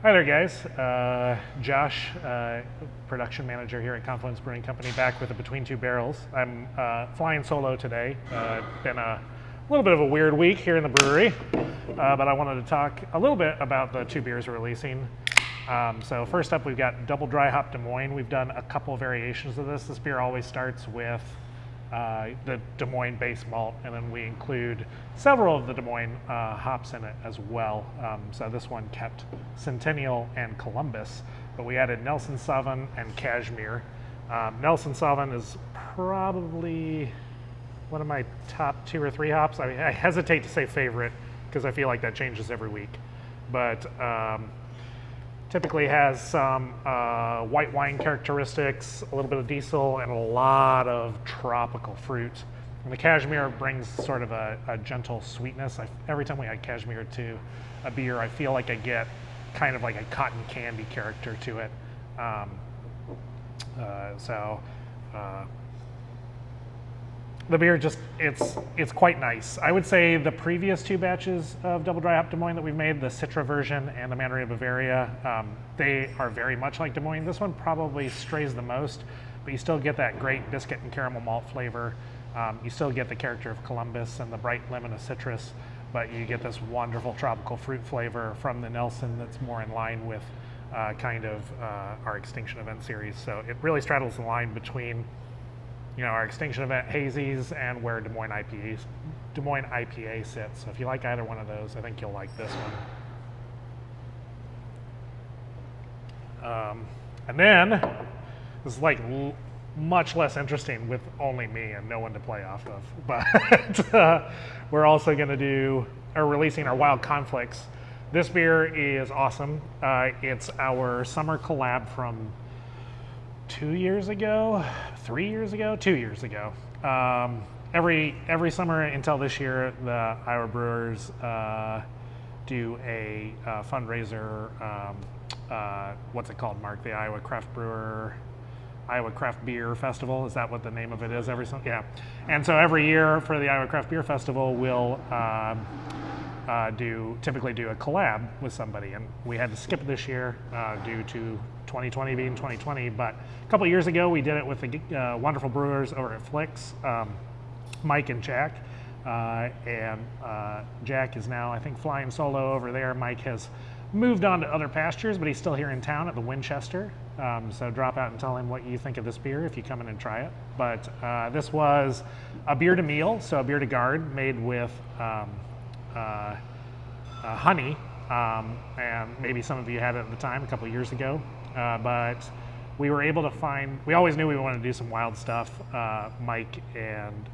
Hi there, guys. Josh, production manager here at Conflix Brewing Company, back with a Between Two Barrels. I'm flying solo today. Been a little bit of a weird week here in the brewery, but I wanted to talk a little bit about the two beers we're releasing. So first up, we've got Double Dry Hop Des Moines. We've done a couple variations of this. This beer always starts with the Des Moines base malt, and then we include several of the Des Moines hops in it as well. So this one kept Centennial and Columbus, but we added Nelson Sauvin and Cashmere. Nelson Sauvin is probably one of my top 2 or 3 hops. I hesitate to say favorite because I feel like that changes every week, but typically has some white wine characteristics, a little bit of diesel, and a lot of tropical fruit. And the Cashmere brings sort of a gentle sweetness. Every time we add Cashmere to a beer, I feel like I get kind of like a cotton candy character to it. The beer just, it's quite nice. I would say the previous 2 batches of Double Dry Hop Des Moines that we've made, the Citra version and the Mandarin Bavaria, they are very much like Des Moines. This one probably strays the most, but you still get that great biscuit and caramel malt flavor. You still get the character of Columbus and the bright lemon of citrus, but you get this wonderful tropical fruit flavor from the Nelson that's more in line with our Extinction Event series. So it really straddles the line between our Extinction Event hazies and where Des Moines IPA sits. So if you like either one of those, I think you'll like this one. And then, this is like much less interesting with only me and no one to play off of. But we're also going to releasing our Wild Conflix. This beer is awesome. It's our summer collab from 2 years ago, 3 years ago, 2 years ago. Every summer until this year, the Iowa Brewers do a fundraiser. What's it called, Mark? The Iowa Craft Beer Festival. Is that what the name of it is? Yeah. And so every year for the Iowa Craft Beer Festival, we'll typically do a collab with somebody, and we had to skip it this year due to 2020 being 2020, but a couple of years ago we did it with the wonderful brewers over at Flix, Mike and Jack, and Jack is now, I think, flying solo over there. Mike has moved on to other pastures, but he's still here in town at the Winchester, so drop out and tell him what you think of this beer if you come in and try it. But this was a beer to meal, so a beer to guard made with honey, and maybe some of you had it at the time a couple of years ago, but we were able to find, we always knew we wanted to do some wild stuff. Mike and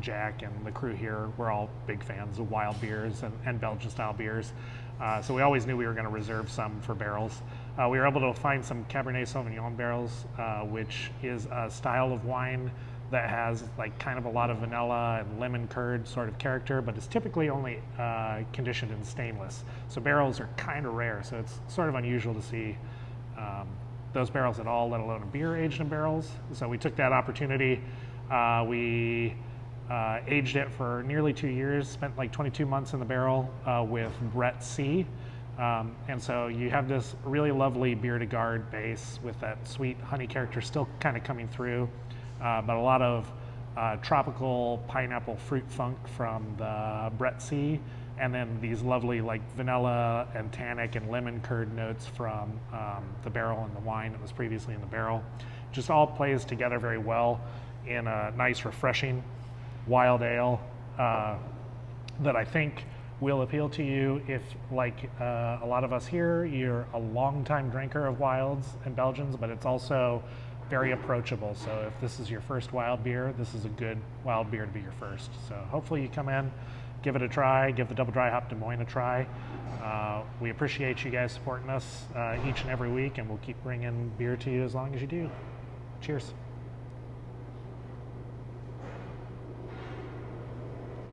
Jack and the crew here, we're all big fans of wild beers and Belgian style beers, so we always knew we were going to reserve some for barrels. We were able to find some Cabernet Sauvignon barrels, which is a style of wine that has like kind of a lot of vanilla and lemon curd sort of character, but it's typically only conditioned in stainless. So barrels are kind of rare, so it's sort of unusual to see those barrels at all, let alone a beer aged in barrels. So we took that opportunity. We aged it for nearly 2 years, spent like 22 months in the barrel with Brett C. And so you have this really lovely beer to guard base with that sweet honey character still kind of coming through. But a lot of tropical pineapple fruit funk from the Brett C, and then these lovely like vanilla and tannic and lemon curd notes from the barrel and the wine that was previously in the barrel. Just all plays together very well in a nice, refreshing wild ale that I think will appeal to you if, like a lot of us here, you're a longtime drinker of wilds and Belgians, but it's also very approachable. So if this is your first wild beer, this is a good wild beer to be your first. So hopefully you come in, give it a try, give the Double Dry Hop Des Moines a try. We appreciate you guys supporting us each and every week, and we'll keep bringing beer to you as long as you do. Cheers.